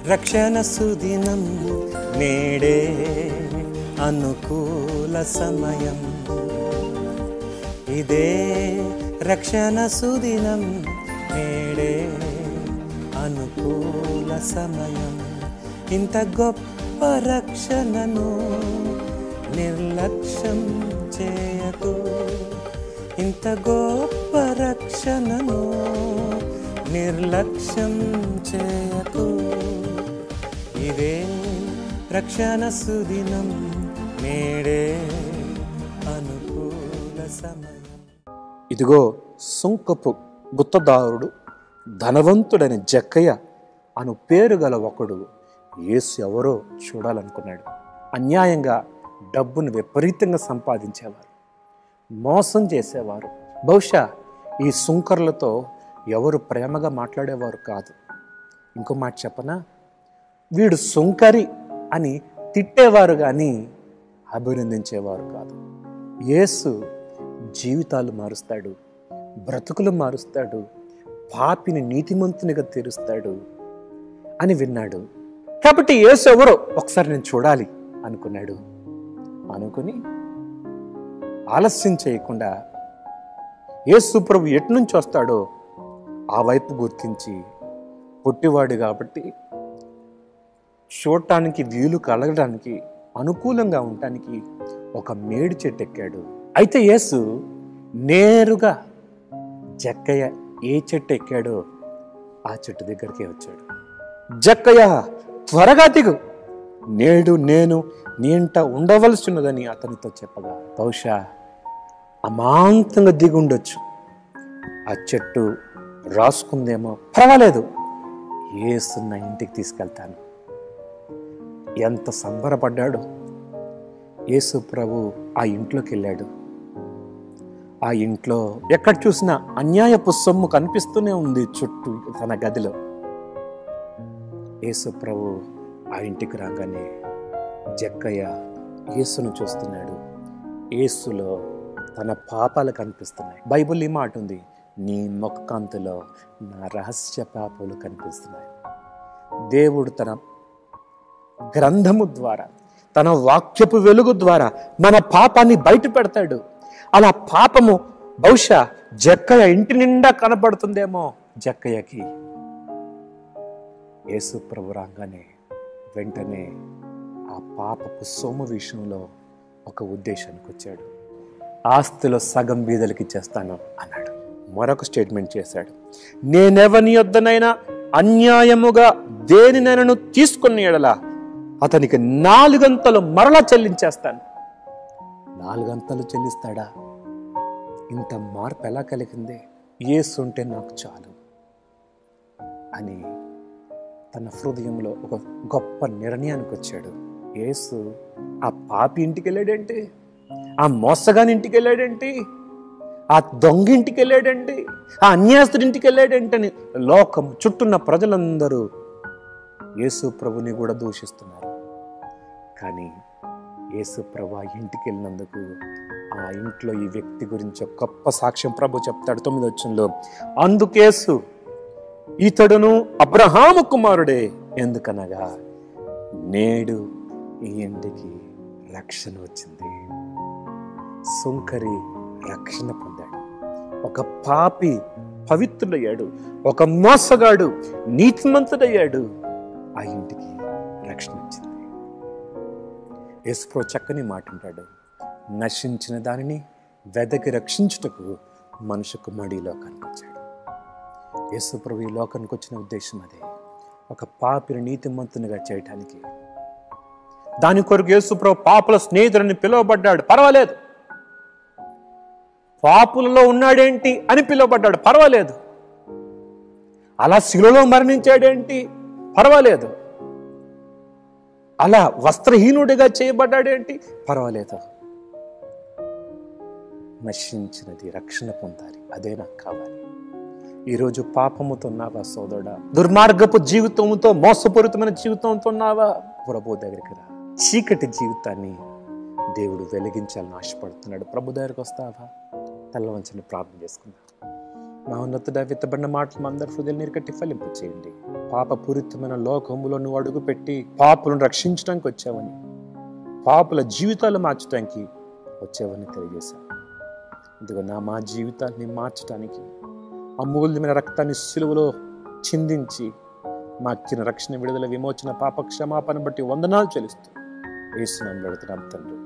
రక్షణ సుదినం నేడే అనుకూల సమయం, ఇదే రక్షణ సుదినం నేడే అనుకూల సమయం. ఇంత గొప్ప రక్షణను నిర్లక్ష్యం చేయకు, ఇంత గొప్ప రక్షణను నిర్లక్ష్యం చేయకు, ఇదే రక్షణ సుదినం నేడే అనుకూల సమయం. ఇదిగో సుంకపు గుత్తదారుడు ధనవంతుడని జక్కయ్య అను పేరు గల ఒకడు యేసు ఎవరో చూడాలనుకున్నాడు. అన్యాయంగా డబ్బును విపరీతంగా సంపాదించేవారు, మోసం చేసేవారు. బహుశా ఈ సుంకరులతో ఎవరు ప్రేమగా మాట్లాడేవారు కాదు. ఇంకో మాట చెప్పనా, వీడు సుంకరి అని తిట్టేవారు కానీ అభినందించేవారు కాదు. యేసు జీవితాలు మారుస్తాడు, బ్రతుకులు మారుస్తాడు, పాపిని నీతిమంతునిగా తీరుస్తాడు అని విన్నాడు. కాబట్టి యేసు ఎవరో ఒకసారి నేను చూడాలి అనుకున్నాడు. అనుకుని ఆలస్యం చేయకుండా యేసు ప్రభు ఎటు నుంచి వస్తాడో ఆ వైపు గుర్తించి, పొట్టివాడు కాబట్టి చూడటానికి వీలు కలగడానికి అనుకూలంగా ఉండటానికి ఒక మేడి చెట్టు ఎక్కాడు. అయితే యేసు నేరుగా జక్కయ్య ఏ చెట్టు ఎక్కాడో ఆ చెట్టు దగ్గరికి వచ్చాడు. జక్కయ్య త్వరగా దిగు, నేడు నేను నీ ఇంట ఉండవలసినదని అతనితో చెప్పగా, బహుశా అమాంతంగా దిగి ఉండొచ్చు. ఆ చెట్టు రాసుకుందేమో, పర్వాలేదు, యేసు నా ఇంటికి తీసుకెళ్తాను. ఎంత సంబరపడ్డాడు. యేసు ప్రభు ఆ ఇంట్లోకి వెళ్ళాడు. ఆ ఇంట్లో ఎక్కడ చూసినా అన్యాయపు సొమ్ము కనిపిస్తూనే ఉంది చుట్టూ తన గదిలో. యేసు ప్రభు ఆ ఇంటికి రాగానే జక్కయ్య యేసును చూస్తున్నాడు. యేసులో తన పాపాలు కనిపిస్తున్నాయి. బైబిల్ ఈ మాట ఉంది, నీ ముఖ కాంతిలో నా రహస్య పాపాలు కనిపిస్తున్నాయి. దేవుడు తన గ్రంథము ద్వారా, తన వాక్యపు వెలుగు ద్వారా మన పాపాన్ని బయట పెడతాడు. అలా పాపము బహుశా జక్కయ్య ఇంటి నిండా కనపడుతుందేమో. జక్కయ్యకి యేసు ప్రభు రాగానే వెంటనే ఆ పాపపు సొమ్ము విషయంలో ఒక ఉద్దేశానికి వచ్చాడు. ఆస్తిలో సగం బీదలకి ఇచ్చేస్తాను అన్నాడు. మరొక స్టేట్మెంట్ చేశాడు, నేనెవని యొద్దనైనా అన్యాయముగా దేనినైనా తీసుకున్న ఎడల అతనికి 4 గంటలు మరలా చెల్లించేస్తాను. 4 గంటలు చెల్లిస్తాడా? ఇంత మార్పు ఎలా కలిగింది? యేసు ఉంటే నాకు చాలు అని తన హృదయంలో ఒక గొప్ప నిర్ణయానికి వచ్చాడు. యేసు ఆ పాపి ఇంటికి వెళ్ళాడేంటి? ఆ మోసగాని ఇంటికి వెళ్ళాడేంటి? ఆ దొంగ ఇంటికి వెళ్ళాడేంటి? ఆ అన్యాస్తుడి ఇంటికి వెళ్ళాడేంటని లోకం చుట్టూన్న ప్రజలందరూ యేసు ప్రభుని కూడా దూషిస్తున్నారు. కానీ యేసు ప్రభు ఆ ఇంటికి వెళ్ళినందుకు ఆ ఇంట్లో ఈ వ్యక్తి గురించి ఒక గొప్ప సాక్ష్యం ప్రభు చెప్తాడు 9వ వచనంలో. అందుకేసు ఇతడును అబ్రహాము కుమారుడే, ఎందుకనగా నేడు ఈ ఇంటికి రక్షణ వచ్చింది. సుంకరి రక్షణ పొందాడు, ఒక పాపి పవిత్రుడయ్యాడు, ఒక మోసగాడు నీతిమంతుడయ్యాడు. ఆ ఇంటికి రక్షణ వచ్చింది. యేసుప్రభు చక్కని మాట అంటాడు, నశించిన దానిని వెదకి రక్షించుటకు మనుష్య కుమారుడు ఈ లోకానికి వచ్చాడు. యేసుప్రభు ఈ లోకానికి వచ్చిన ఉద్దేశం అదే, ఒక పాపిని నీతిమంతునిగా చేయటానికి. దాని కొరకు యేసుప్రభు పాపుల స్నేహితుడని పిలువబడ్డాడు, పర్వాలేదు. పాపులలో ఉన్నాడేంటి అని పిలువబడ్డాడు, పర్వాలేదు. అలా శిలువలో మరణించాడేంటి, పర్వాలేదు. అలా వస్త్రహీనుడిగా చేయబడ్డాడేంటి, పర్వాలేదు. నశించినది రక్షణ పొందాలి, అదే నాకు కావాలి. ఈరోజు పాపముతో ఉన్నావా సోదరుడా? దుర్మార్గపు జీవితంతో, మోసపూరితమైన జీవితంతో ఉన్నావా? ప్రభు దగ్గరికి రా. చీకటి జీవితాన్ని దేవుడు వెలిగించాలని ఆశపడుతున్నాడు. ప్రభు దగ్గరికి వస్తావా? తల వంచని ప్రార్థన చేసుకుందాం. మహోన్నతుడ విత్తబడిన మాటలు మా అందరి హృదయాలు నీరు కట్టి ఫలింపు చేయండి. పాపపూరితమైన లోకములో నువ్వు అడుగు పెట్టి పాపులను రక్షించడానికి వచ్చావని, పాపుల జీవితాలు మార్చడానికి వచ్చావని తెలియజేశావు. ఇదిగో మా జీవితాన్ని మార్చడానికి అమూల్యమైన రక్తాన్ని సిలువలో చిందించి మాకిచ్చిన రక్షణ, విడుదల, విమోచన, పాప క్షమాపణ బట్టి వందనాలు చెల్లిస్తూ యేసు నామములో అడుగుతున్నాం తండ్రి.